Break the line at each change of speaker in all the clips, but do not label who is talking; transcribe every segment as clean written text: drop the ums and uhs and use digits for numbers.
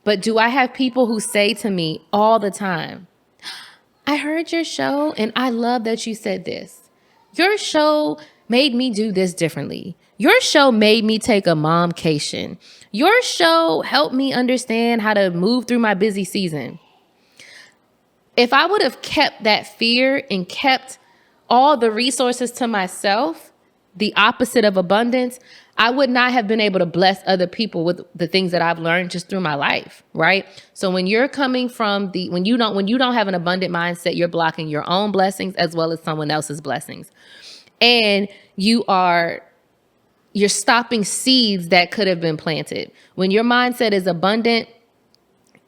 But do I have people who say to me all the time, I heard your show and I love that you said this. Your show made me do this differently. Your show made me take a momcation. Your show helped me understand how to move through my busy season. If I would have kept that fear and kept all the resources to myself, the opposite of abundance, I would not have been able to bless other people with the things that I've learned just through my life, right? So when you're coming from when you don't have an abundant mindset, you're blocking your own blessings as well as someone else's blessings. And you're stopping seeds that could have been planted. When your mindset is abundant,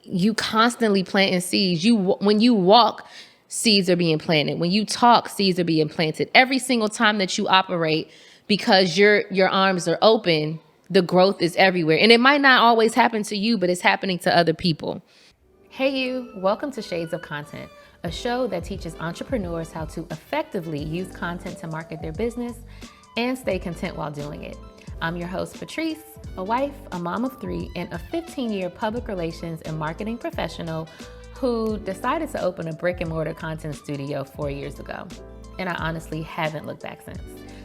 you constantly planting seeds. When you walk, seeds are being planted. When you talk, seeds are being planted. Every single time that you operate, because your arms are open, the growth is everywhere. And it might not always happen to you, but it's happening to other people. Hey you, welcome to Shades of Content, a show that teaches entrepreneurs how to effectively use content to market their business and stay content while doing it. I'm your host, Patrice, a wife, a mom of 3, and a 15-year public relations and marketing professional who decided to open a brick and mortar content studio 4 years ago. And I honestly haven't looked back since.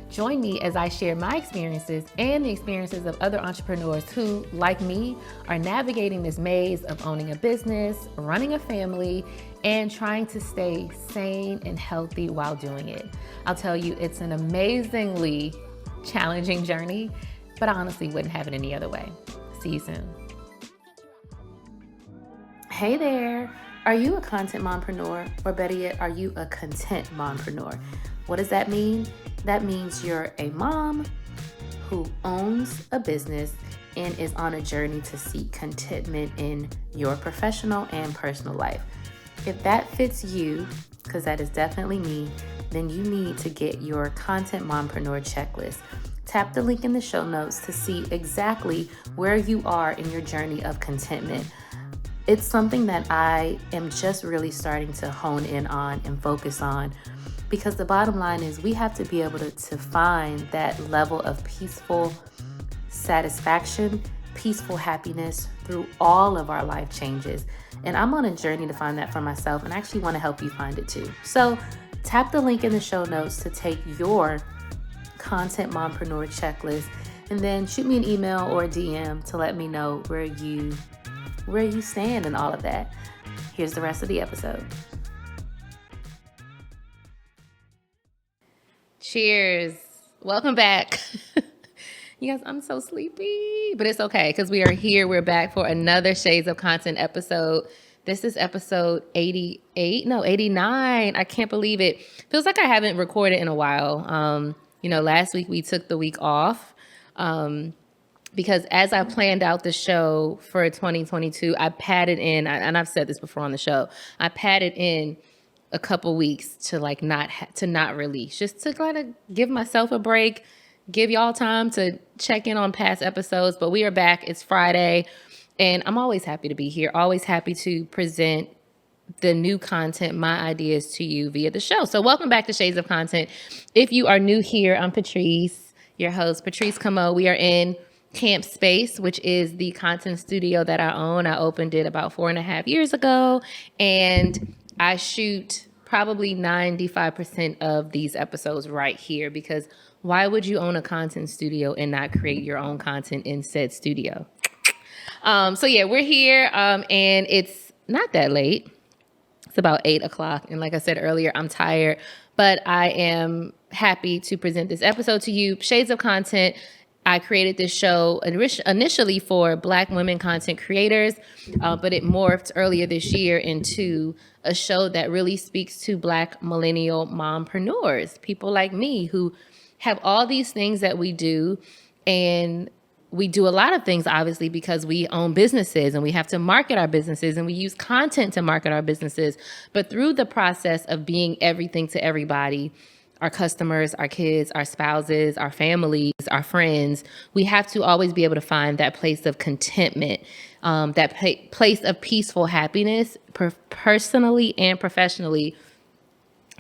Join me as I share my experiences and the experiences of other entrepreneurs who, like me, are navigating this maze of owning a business, running a family, and trying to stay sane and healthy while doing it. I'll tell you, it's an amazingly challenging journey, but I honestly wouldn't have it any other way. See you soon. Hey there. Are you a content mompreneur, or better yet, are you a content mompreneur? What does that mean? That means you're a mom who owns a business and is on a journey to seek contentment in your professional and personal life. If that fits you, because that is definitely me, then you need to get your Content Mompreneur checklist. Tap the link in the show notes to see exactly where you are in your journey of contentment. It's something that I am just really starting to hone in on and focus on, because the bottom line is we have to be able to find that level of peaceful satisfaction, peaceful happiness through all of our life changes. And I'm on a journey to find that for myself, and I actually want to help you find it too. So tap the link in the show notes to take your Content Mompreneur checklist, and then shoot me an email or a DM to let me know where you stand in all of that. Here's the rest of the episode. Cheers. Welcome back. You guys, I'm so sleepy, but it's okay because we are here. We're back for another Shades of Content episode. This is episode 89. I can't believe it. Feels like I haven't recorded in a while. Last week we took the week off because as I planned out the show for 2022, I padded in, and I've said this before on the show, I padded in a couple weeks to not release, just to kind of give myself a break, give y'all time to check in on past episodes. But we are back. It's Friday, and I'm always happy to be here, always happy to present the new content, my ideas to you via the show. So welcome back to Shades of Content. If you are new here, I'm Patrice, your host, Patrice Camo. We are in Camp Space, which is the content studio that I own. I opened it about 4.5 years ago, and I shoot probably 95% of these episodes right here, because why would you own a content studio and not create your own content in said studio? So yeah, we're here, and it's not that late. It's about 8 o'clock. And like I said earlier, I'm tired, but I am happy to present this episode to you. Shades of Content. I created this show initially for Black women content creators, but it morphed earlier this year into a show that really speaks to Black millennial mompreneurs, people like me who have all these things that we do. And we do a lot of things, obviously, because we own businesses and we have to market our businesses and we use content to market our businesses. But through the process of being everything to everybody, our customers, our kids, our spouses, our families, our friends, we have to always be able to find that place of contentment, that place of peaceful happiness, personally and professionally,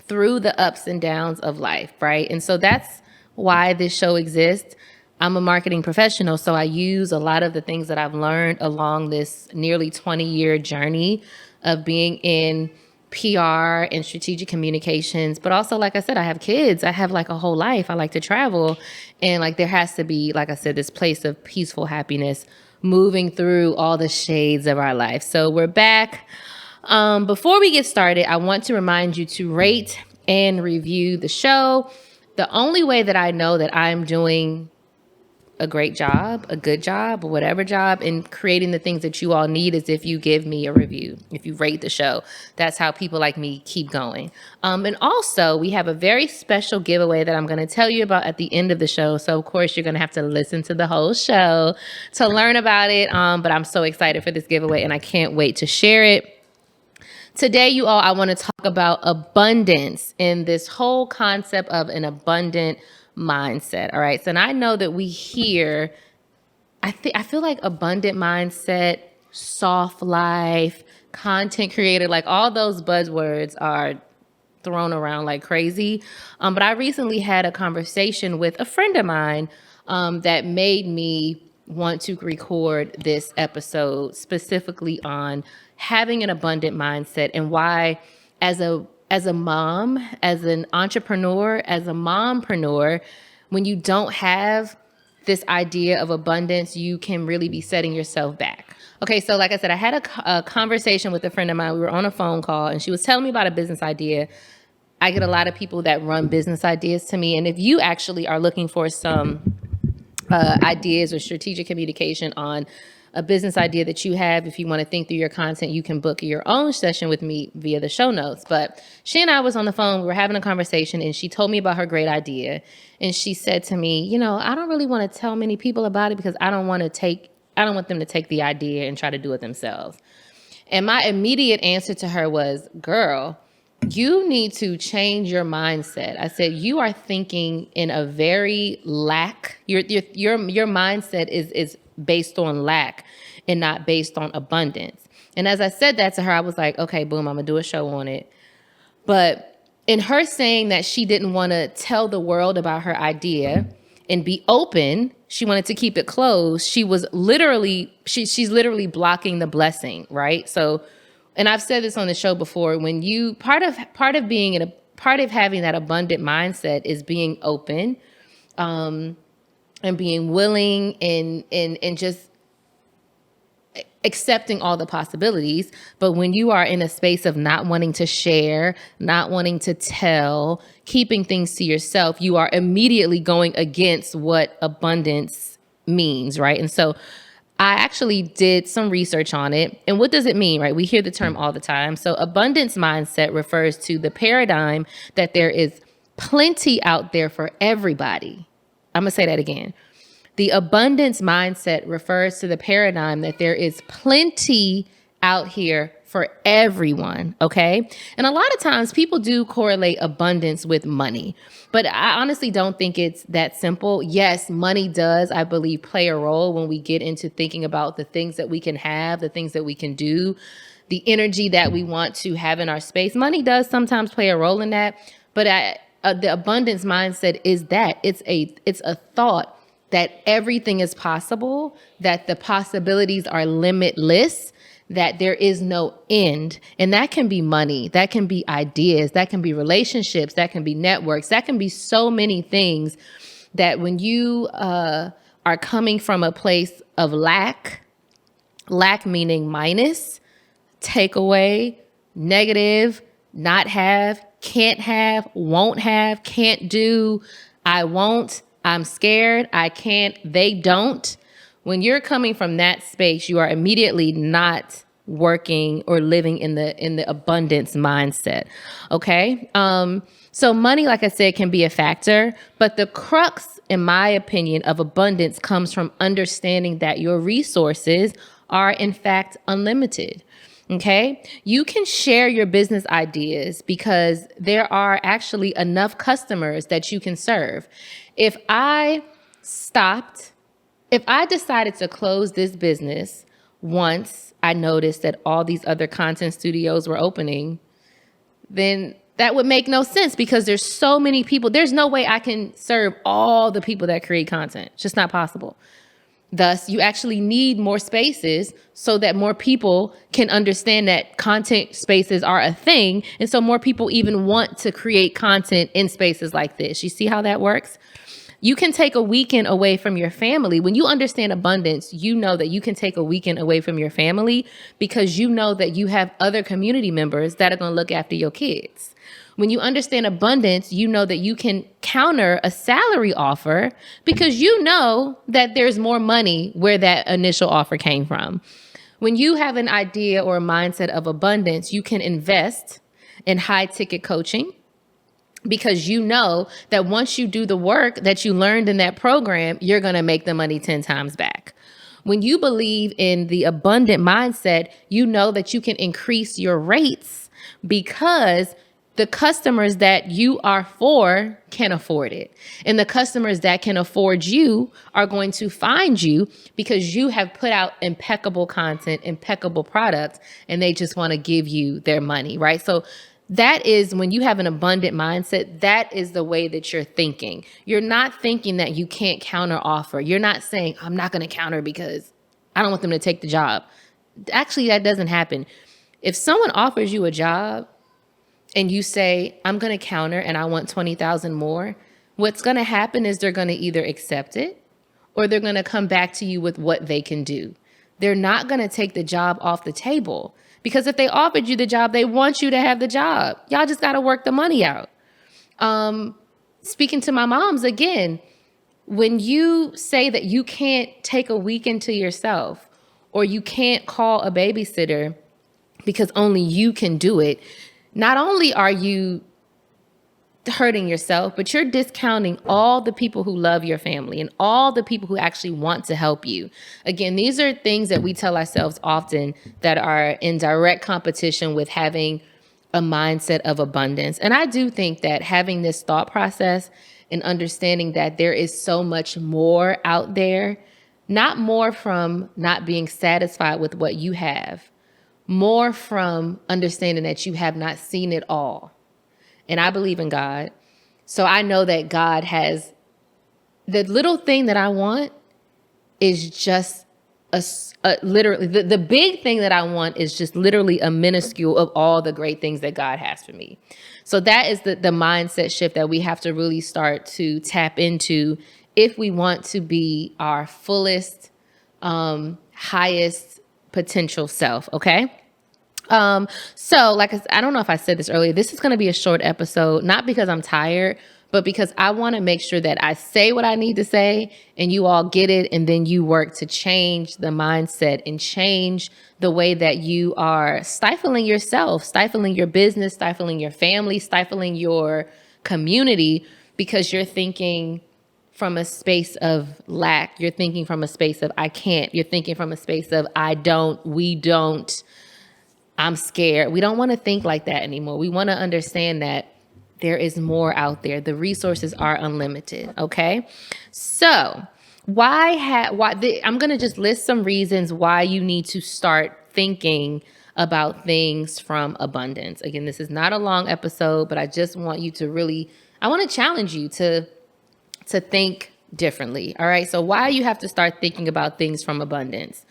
through the ups and downs of life, right? And so that's why this show exists. I'm a marketing professional, so I use a lot of the things that I've learned along this nearly 20-year journey of being in PR and strategic communications. But also, like I said, I have kids. I have like a whole life. I like to travel. And like there has to be, like I said, this place of peaceful happiness moving through all the shades of our life. So we're back. Before we get started, I want to remind you to rate and review the show. The only way that I know that I'm doing a great job, a good job, whatever job in creating the things that you all need is if you give me a review, if you rate the show. That's how people like me keep going. And also, we have a very special giveaway that I'm going to tell you about at the end of the show. So, of course, you're going to have to listen to the whole show to learn about it. But I'm so excited for this giveaway, and I can't wait to share it. Today, you all, I want to talk about abundance and this whole concept of an abundant mindset. All right. So, and I know that we hear, I feel like abundant mindset, soft life, content creator, like all those buzzwords are thrown around like crazy. But I recently had a conversation with a friend of mine that made me want to record this episode specifically on having an abundant mindset and why as a mom, as an entrepreneur, as a mompreneur, when you don't have this idea of abundance, you can really be setting yourself back. Okay, so like I said, I had a conversation with a friend of mine. We were on a phone call and she was telling me about a business idea. I get a lot of people that run business ideas to me. And if you actually are looking for some ideas or strategic communication on a business idea that you have, if you want to think through your content, you can book your own session with me via the show notes. But she and I was on the phone, we were having a conversation, and she told me about her great idea. And she said to me, you know, I don't really want to tell many people about it because I don't want them to take the idea and try to do it themselves. And my immediate answer to her was, girl, you need to change your mindset. I said, you are thinking in a very lack. Your mindset is based on lack and not based on abundance. And as I said that to her, I was like, okay, boom, I'm gonna do a show on it. But in her saying that she didn't want to tell the world about her idea and be open, she wanted to keep it closed. She was literally, she's literally blocking the blessing, right? So, and I've said this on the show before, when you, part of having that abundant mindset is being open, and being willing and just accepting all the possibilities. But when you are in a space of not wanting to share, not wanting to tell, keeping things to yourself, you are immediately going against what abundance means, right? And so I actually did some research on it. And what does it mean, right? We hear the term all the time. So abundance mindset refers to the paradigm that there is plenty out there for everybody. I'm going to say that again. The abundance mindset refers to the paradigm that there is plenty out here for everyone, okay? And a lot of times people do correlate abundance with money, but I honestly don't think it's that simple. Yes, money does, I believe, play a role when we get into thinking about the things that we can have, the things that we can do, the energy that we want to have in our space. Money does sometimes play a role in that, but the abundance mindset is that it's a thought that everything is possible, that the possibilities are limitless, that there is no end. And that can be money, that can be ideas, that can be relationships, that can be networks, that can be so many things that when you are coming from a place of lack meaning minus, take away, negative, not have, can't have, won't have, can't do, I won't, I'm scared, I can't, they don't. When you're coming from that space, you are immediately not working or living in the abundance mindset. Okay. So money, like I said, can be a factor, but the crux, in my opinion, of abundance comes from understanding that your resources are in fact unlimited. Okay. You can share your business ideas because there are actually enough customers that you can serve. If I decided to close this business once I noticed that all these other content studios were opening, then That would make no sense because there's so many people. There's no way I can serve all the people that create content. It's just not possible. Thus, you actually need more spaces so that more people can understand that content spaces are a thing. And so more people even want to create content in spaces like this. You see how that works? You can take a weekend away from your family. When you understand abundance, you know that you can take a weekend away from your family because you know that you have other community members that are going to look after your kids. When you understand abundance, you know that you can counter a salary offer because you know that there's more money where that initial offer came from. When you have an idea or a mindset of abundance, you can invest in high ticket coaching because you know that once you do the work that you learned in that program, you're going to make the money 10 times back. When you believe in the abundant mindset, you know that you can increase your rates because the customers that you are for can afford it. And the customers that can afford you are going to find you because you have put out impeccable content, impeccable products, and they just want to give you their money, right? So that is when you have an abundant mindset, that is the way that you're thinking. You're not thinking that you can't counter offer. You're not saying, I'm not going to counter because I don't want them to take the job. Actually, that doesn't happen. If someone offers you a job and you say, I'm going to counter and I want 20,000 more, what's going to happen is they're going to either accept it or they're going to come back to you with what they can do. They're not going to take the job off the table. Because if they offered you the job, they want you to have the job. Y'all just got to work the money out. Speaking to my moms again, when you say that you can't take a weekend to yourself or you can't call a babysitter because only you can do it, not only are you hurting yourself, but you're discounting all the people who love your family and all the people who actually want to help you. Again, these are things that we tell ourselves often that are in direct competition with having a mindset of abundance. And I do think that having this thought process and understanding that there is so much more out there, not more from not being satisfied with what you have, more from understanding that you have not seen it all. And I believe in God. So I know that God has the little thing that I want is just literally the big thing that I want is just literally a minuscule of all the great things that God has for me. So that is the mindset shift that we have to really start to tap into if we want to be our fullest, highest potential self. Okay. So like I don't know if I said this earlier, this is going to be a short episode, not because I'm tired, but because I want to make sure that I say what I need to say and you all get it. And then you work to change the mindset and change the way that you are stifling yourself, stifling your business, stifling your family, stifling your community, because you're thinking from a space of lack. You're thinking from a space of I can't. You're thinking from a space of I don't, we don't. I'm scared. We don't want to think like that anymore. We want to understand that there is more out there. The resources are unlimited. Okay. So I'm going to just list some reasons why you need to start thinking about things from abundance. Again, this is not a long episode, but I just want you to I want to challenge you to think differently. All right. So why you have to start thinking about things from abundance.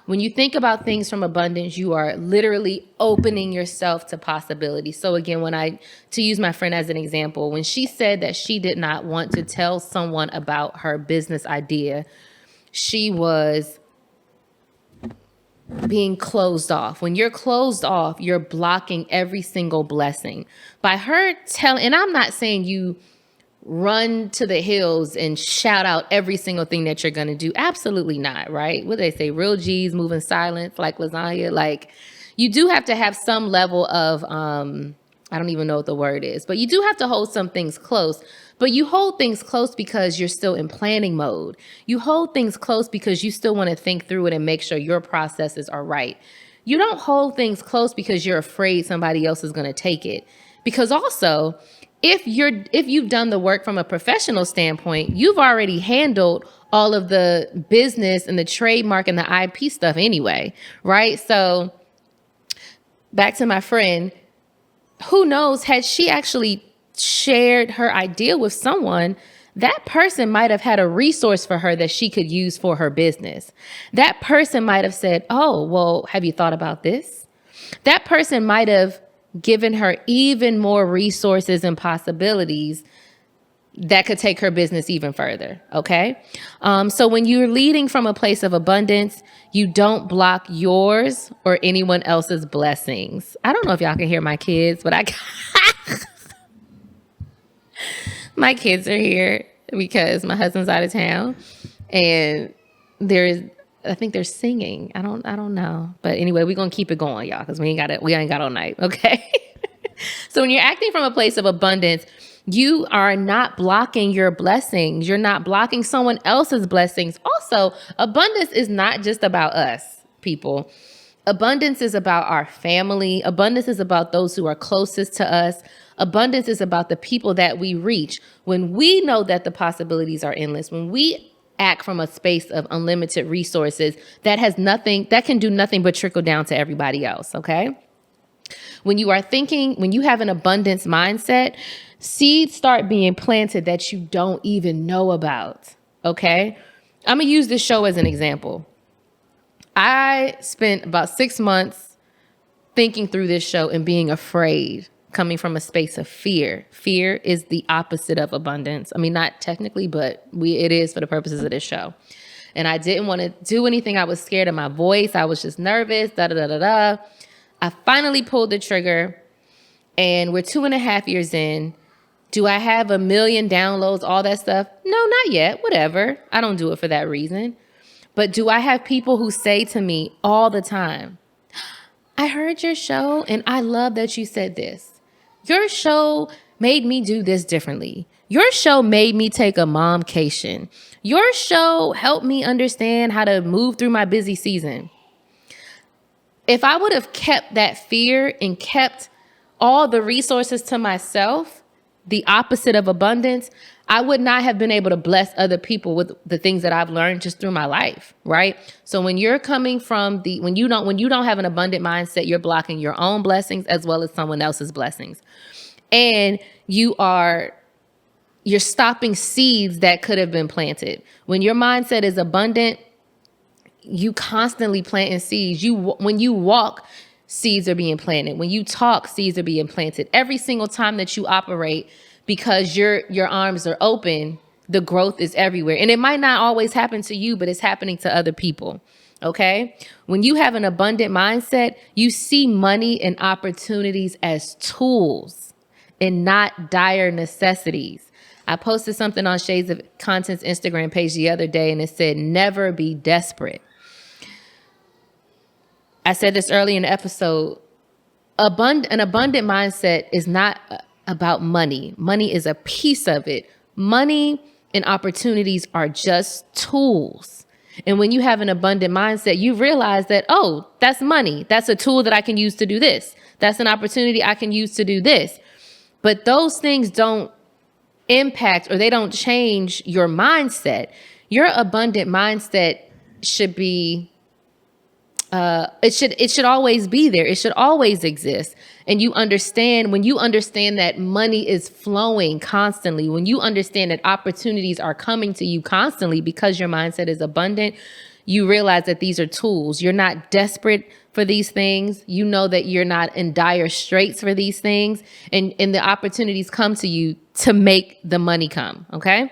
When you think about things from abundance, you are literally opening yourself to possibility. So again, to use my friend as an example, when she said that she did not want to tell someone about her business idea, she was being closed off. When you're closed off, you're blocking every single blessing. By her telling, and I'm not saying you run to the hills and shout out every single thing that you're going to do. Absolutely not, right? What they say, real G's move in silence like lasagna. Like you do have to have some level of, I don't even know what the word is, but you do have to hold some things close. But you hold things close because you're still in planning mode. You hold things close because you still want to think through it and make sure your processes are right. You don't hold things close because you're afraid somebody else is going to take it. Because also, if you've done the work from a professional standpoint, you've already handled all of the business and the trademark and the IP stuff anyway, right? So back to my friend, who knows, had she actually shared her idea with someone, that person might have had a resource for her that she could use for her business. That person might have said, oh, well, have you thought about this? That person might have given her even more resources and possibilities that could take her business even further. Okay. So when you're leading from a place of abundance, you don't block yours or anyone else's blessings. I don't know if y'all can hear my kids, but my kids are here because my husband's out of town, and I think they're singing. I don't know. But anyway, we're going to keep it going, y'all, because we ain't got all night. Okay. So when you're acting from a place of abundance, you are not blocking your blessings. You're not blocking someone else's blessings. Also, abundance is not just about us, people. Abundance is about our family. Abundance is about those who are closest to us. Abundance is about the people that we reach. When we know that the possibilities are endless, when we act from a space of unlimited resources, that can do nothing but trickle down to everybody else, okay? When you have an abundance mindset, seeds start being planted that you don't even know about, okay? I'm going to use this show as an example. I spent about 6 months thinking through this show and being afraid, coming from a space of fear. Fear is the opposite of abundance. I mean, not technically, but it is for the purposes of this show. And I didn't want to do anything. I was scared of my voice. I was just nervous, da-da-da-da-da. I finally pulled the trigger, and we're 2.5 years in. Do I have 1 million downloads, all that stuff? No, not yet. Whatever. I don't do it for that reason. But do I have people who say to me all the time, I heard your show and I love that you said this. Your show made me do this differently. Your show made me take a momcation. Your show helped me understand how to move through my busy season. If I would have kept that fear and kept all the resources to myself, the opposite of abundance, I would not have been able to bless other people with the things that I've learned just through my life, right? So when you're coming from when you don't have an abundant mindset, you're blocking your own blessings as well as someone else's blessings. And you're stopping seeds that could have been planted. When your mindset is abundant, you constantly planting seeds. When you walk, seeds are being planted. When you talk, seeds are being planted. Every single time that you operate, because your arms are open, the growth is everywhere. And it might not always happen to you, but it's happening to other people. Okay? When you have an abundant mindset, you see money and opportunities as tools and not dire necessities. I posted something on Shades of Content's Instagram page the other day, and it said, never be desperate. I said this early in the episode. An abundant mindset is not about money. Money is a piece of it. Money and opportunities are just tools. And when you have an abundant mindset, you realize that, oh, that's money. That's a tool that I can use to do this. That's an opportunity I can use to do this. But those things don't impact, or they don't change your mindset. Your abundant mindset should be it should always be there. It should always exist. And when you understand that money is flowing constantly, when you understand that opportunities are coming to you constantly because your mindset is abundant, you realize that these are tools. You're not desperate for these things. You know that you're not in dire straits for these things, and the opportunities come to you to make the money come. Okay.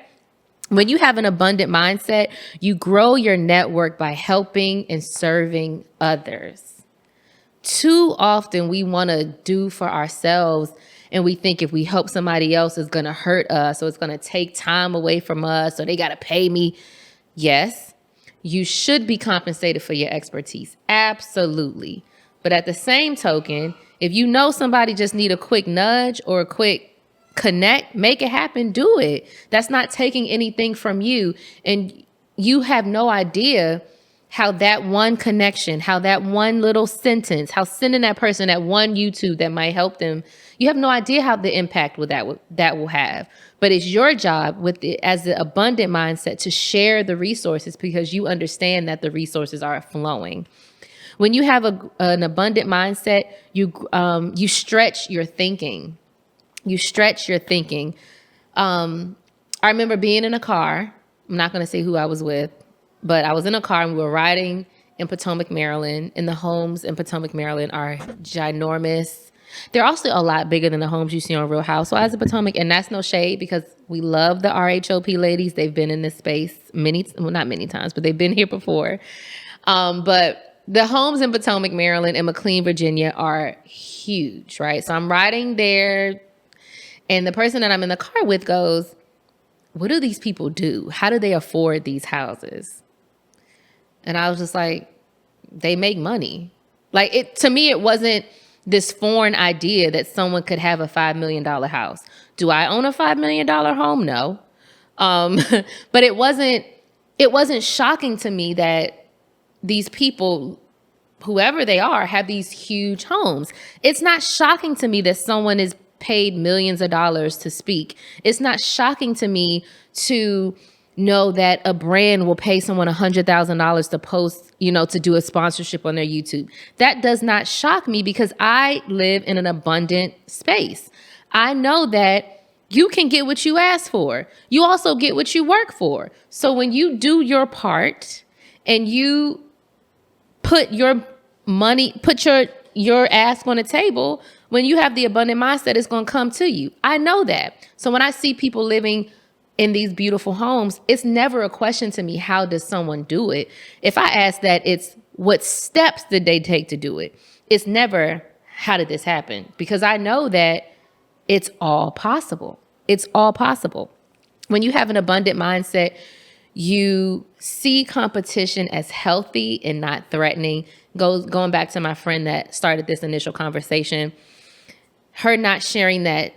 When you have an abundant mindset, you grow your network by helping and serving others. Too often we want to do for ourselves, and we think if we help somebody else, it's going to hurt us, or it's going to take time away from us, or they got to pay me. Yes, you should be compensated for your expertise. Absolutely. But at the same token, if you know somebody just need a quick nudge or a quick connect, make it happen, do it. That's not taking anything from you. And you have no idea how that one connection, how that one little sentence, how sending that person that one YouTube that might help them, you have no idea how the impact that will have. But it's your job as the abundant mindset to share the resources, because you understand that the resources are flowing. When you have an abundant mindset, you stretch your thinking. You stretch your thinking. I remember being in a car. I'm not going to say who I was with, but I was in a car and we were riding in Potomac, Maryland, and the homes in Potomac, Maryland are ginormous. They're also a lot bigger than the homes you see on Real Housewives of Potomac, and that's no shade because we love the RHOP ladies. They've been in this space not many times, but they've been here before. But the homes in Potomac, Maryland and McLean, Virginia are huge, right? So I'm riding there and the person that I'm in the car with goes, what do these people do? How do they afford these houses? And I was just like, they make money. Like to me, it wasn't this foreign idea that someone could have a $5 million house. Do I own a $5 million home? No. But it wasn't shocking to me that these people, whoever they are, have these huge homes. It's not shocking to me that someone is paid millions of dollars to speak. It's not shocking to me to know that a brand will pay someone $100,000 to post, to do a sponsorship on their YouTube. That does not shock me because I live in an abundant space. I know that you can get what you ask for. You also get what you work for. So when you do your part and you put your money, put your ask on the table, when you have the abundant mindset, it's going to come to you. I know that. So when I see people living in these beautiful homes, it's never a question to me, how does someone do it? If I ask that, it's what steps did they take to do it? It's never, how did this happen? Because I know that it's all possible. It's all possible. When you have an abundant mindset, you see competition as healthy and not threatening. Going back to my friend that started this initial conversation, her not sharing that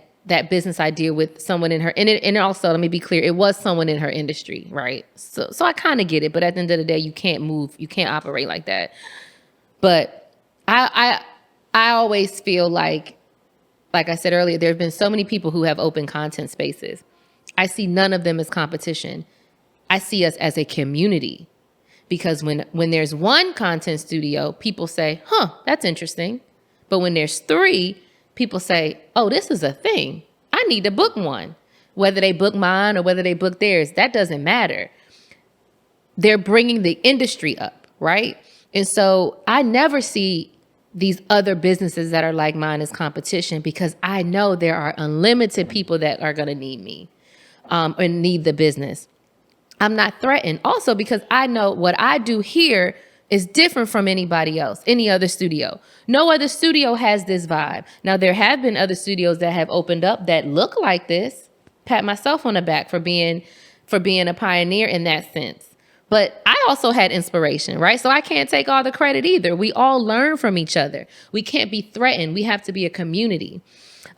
business idea with someone in her, and also, let me be clear, it was someone in her industry, right? So I kind of get it, but at the end of the day, you can't operate like that. But I always feel like I said earlier, there have been so many people who have open content spaces. I see none of them as competition. I see us as a community, because when there's one content studio, people say, that's interesting. But when there's three, people say, oh, this is a thing. I need to book one. Whether they book mine or whether they book theirs, that doesn't matter. They're bringing the industry up, right? And so I never see these other businesses that are like mine as competition, because I know there are unlimited people that are going to need me or need the business. I'm not threatened. Also, because I know what I do here is different from anybody else, any other studio. No other studio has this vibe. Now, there have been other studios that have opened up that look like this. Pat myself on the back for being a pioneer in that sense. But I also had inspiration, right? So I can't take all the credit either. We all learn from each other. We can't be threatened. We have to be a community.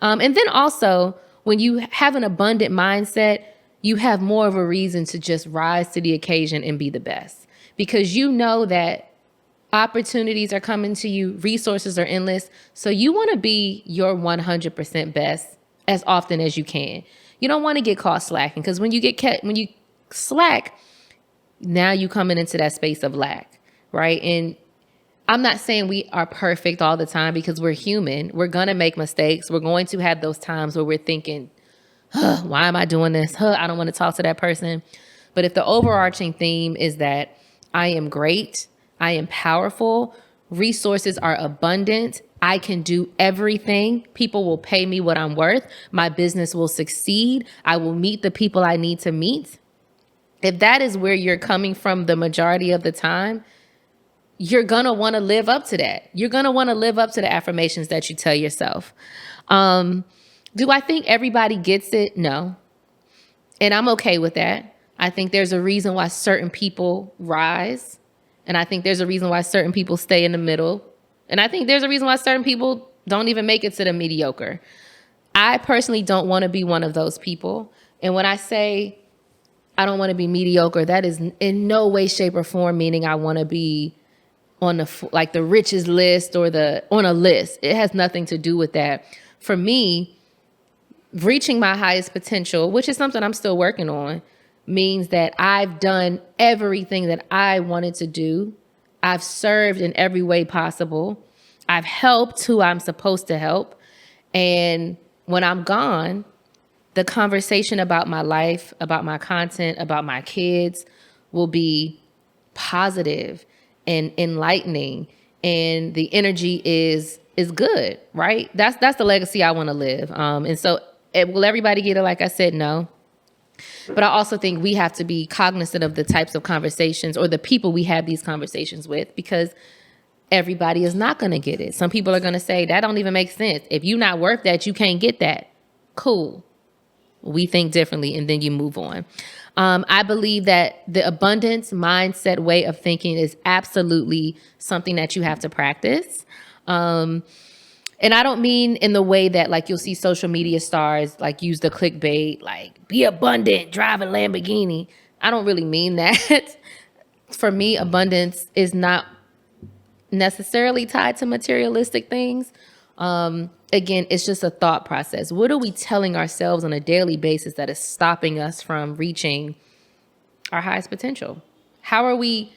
And then also, when you have an abundant mindset, you have more of a reason to just rise to the occasion and be the best, because you know that opportunities are coming to you, resources are endless. So you want to be your 100% best as often as you can. You don't want to get caught slacking, because when you slack, now you coming into that space of lack, right? And I'm not saying we are perfect all the time, because we're human. We're going to make mistakes. We're going to have those times where we're thinking, why am I doing this? I don't want to talk to that person. But if the overarching theme is that I am great, I am powerful, resources are abundant, I can do everything, people will pay me what I'm worth, my business will succeed, I will meet the people I need to meet. If that is where you're coming from the majority of the time, you're going to want to live up to that. You're going to want to live up to the affirmations that you tell yourself. Do I think everybody gets it? No. And I'm okay with that. I think there's a reason why certain people rise. And I think there's a reason why certain people stay in the middle. And I think there's a reason why certain people don't even make it to the mediocre. I personally don't want to be one of those people. And when I say I don't want to be mediocre, that is in no way, shape, or form meaning I want to be on the richest list or on a list. It has nothing to do with that. For me, reaching my highest potential, which is something I'm still working on, means that I've done everything that I wanted to do. I've served in every way possible. I've helped who I'm supposed to help. And when I'm gone, the conversation about my life, about my content, about my kids will be positive and enlightening, and the energy is good, right? That's the legacy I want to live. And so will everybody get it? Like I said, no. But I also think we have to be cognizant of the types of conversations or the people we have these conversations with, because everybody is not going to get it. Some people are going to say, that don't even make sense. If you're not worth that, you can't get that. Cool. We think differently, and then you move on. I believe that the abundance mindset way of thinking is absolutely something that you have to practice. And I don't mean in the way that like you'll see social media stars like use the clickbait, like be abundant, drive a Lamborghini. I don't really mean that. For me, abundance is not necessarily tied to materialistic things. Again, it's just a thought process. What are we telling ourselves on a daily basis that is stopping us from reaching our highest potential? How are we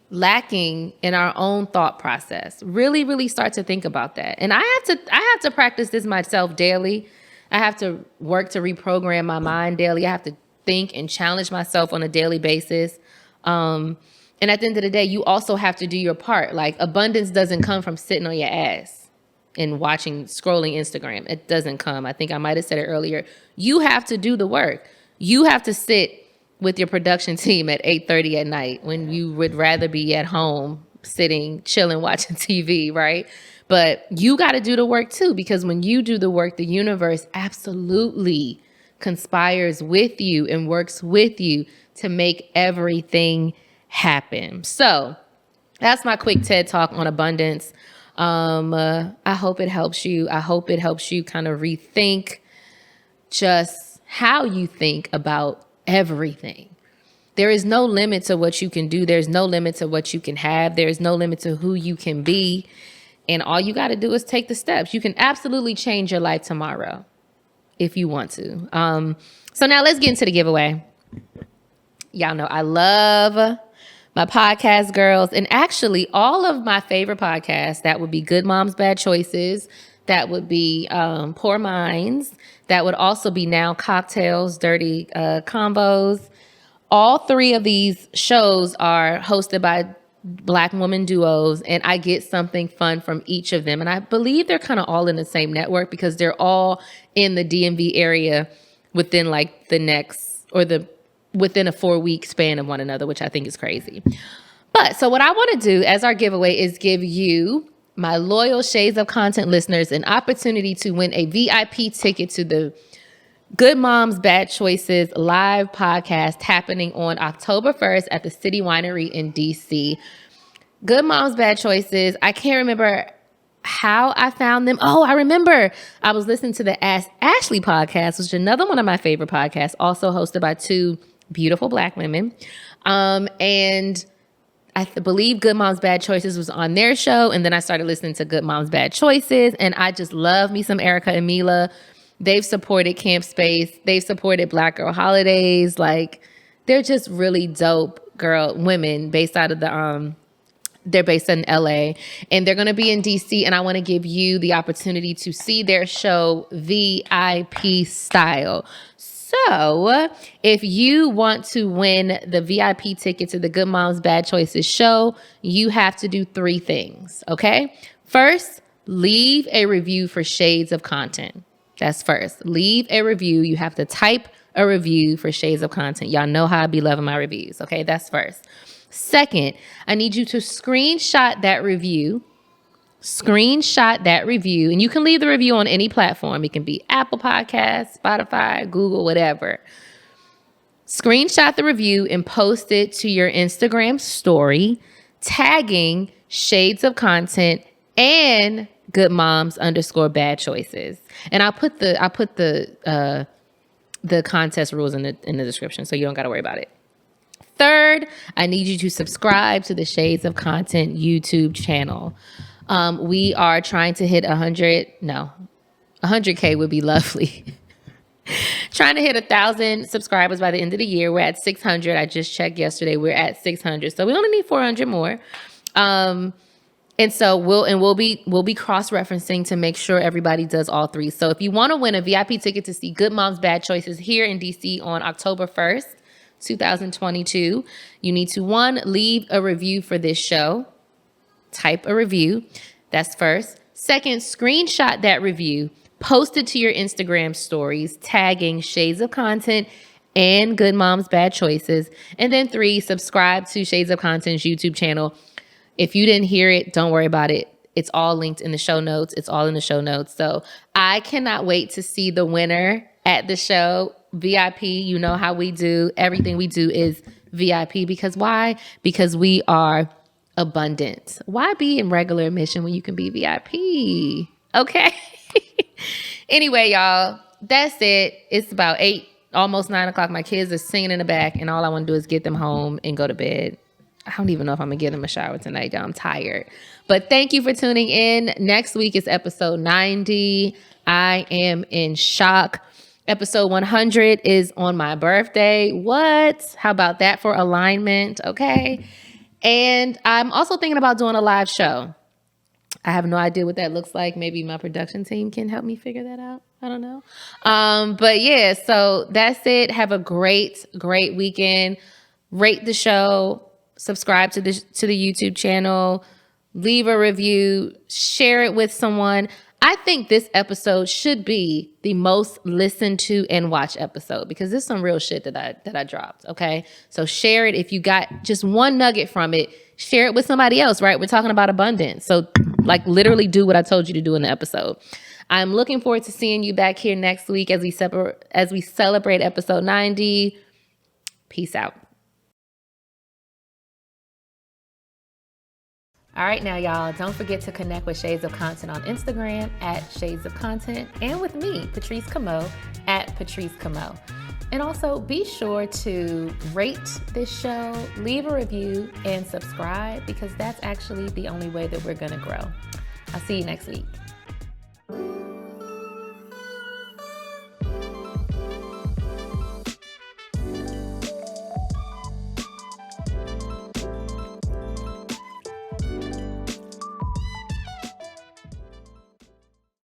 lacking in our own thought process? Really, really start to think about that. And I have to practice this myself daily. I have to work to reprogram my mind daily. I have to think and challenge myself on a daily basis. And at the end of the day, you also have to do your part. Like, abundance doesn't come from sitting on your ass and scrolling Instagram. It doesn't come. I think I might have said it earlier. You have to do the work. You have to sit with your production team at 8:30 at night when you would rather be at home, sitting, chilling, watching TV, right? But you got to do the work too, because when you do the work, the universe absolutely conspires with you and works with you to make everything happen. So that's my quick TED Talk on abundance. I hope it helps you. I hope it helps you kind of rethink just how you think about everything. There is no limit to what you can do. There's no limit to what you can have. There's no limit to who you can be. And all you got to do is take the steps. You can absolutely change your life tomorrow if you want to. So now let's get into the giveaway. Y'all know I love my podcast girls, and actually all of my favorite podcasts. That would be Good Moms, Bad Choices. That would be Poor Minds. That would also be Now Cocktails, Dirty Combos. All three of these shows are hosted by Black woman duos, and I get something fun from each of them. And I believe they're kind of all in the same network because they're all in the DMV area within like within a 4-week span of one another, which I think is crazy. But so what I want to do as our giveaway is give you, my loyal Shades of Content listeners, an opportunity to win a VIP ticket to the Good Moms, Bad Choices live podcast happening on October 1st at the City Winery in DC. Good Moms, Bad Choices. I can't remember how I found them. Oh, I remember. I was listening to the Ask Ashley podcast, which is another one of my favorite podcasts, also hosted by two beautiful Black women. And I believe Good Moms, Bad Choices was on their show. And then I started listening to Good Moms, Bad Choices. And I just love me some Erica and Mila. They've supported Camp Space. They've supported Black Girl Holidays. Like, they're just really dope women based out of they're based in LA, and they're going to be in DC. And I want to give you the opportunity to see their show VIP style. So if you want to win the VIP ticket to the Good Moms, Bad Choices show, you have to do 3 things, okay? First, leave a review for Shades of Content. That's first. Leave a review. You have to type a review for Shades of Content. Y'all know how I be loving my reviews, okay? That's first. Second, I need you to screenshot that review. And you can leave the review on any platform. It can be Apple Podcasts, Spotify, Google, whatever. Screenshot the review and post it to your Instagram story, tagging Shades of Content and Good Moms _Bad Choices. And I'll put the contest rules in the description, so you don't got to worry about it. Third, I need you to subscribe to the Shades of Content YouTube channel. We are trying to hit 100K would be lovely. Trying to hit 1,000 subscribers by the end of the year. We're at 600. I just checked yesterday. We're at 600. So we only need 400 more. And so we'll be cross-referencing to make sure everybody does all three. So if you want to win a VIP ticket to see Good Moms Bad Choices here in DC on October 1st, 2022, you need to, 1, leave a review for this show. Type a review. That's first. Second, screenshot that review, post it to your Instagram stories, tagging Shades of Content and Good Moms Bad Choices. And then 3, subscribe to Shades of Content's YouTube channel. If you didn't hear it, don't worry about it. It's all linked in the show notes. It's all in the show notes. So I cannot wait to see the winner at the show. VIP, you know how we do. Everything we do is VIP. Because why? Because we are abundant. Why be in regular admission when you can be VIP? Okay. Anyway, y'all, that's it. It's about 8, almost 9 o'clock. My kids are singing in the back, and all I want to do is get them home and go to bed. I don't even know if I'm going to give them a shower tonight. I'm tired. But thank you for tuning in. Next week is episode 90. I am in shock. Episode 100 is on my birthday. What? How about that for alignment? Okay. And I'm also thinking about doing a live show. I have no idea what that looks like. Maybe my production team can help me figure that out. I don't know. But yeah, so that's it. Have a great weekend. Rate the show. Subscribe to the YouTube channel, leave a review, share it with someone. I think this episode should be the most listened to and watched episode because this is some real shit that I dropped. Okay, so share it. If you got just one nugget from it, share it with somebody else. Right? We're talking about abundance, so like literally do what I told you to do in the episode. I'm looking forward to seeing you back here next week as we celebrate episode 90. Peace out. All right, now, y'all, don't forget to connect with Shades of Content on Instagram at Shades of Content and with me, Patrice Camo, at Patrice Camo. And also be sure to rate this show, leave a review, and subscribe because that's actually the only way that we're going to grow. I'll see you next week.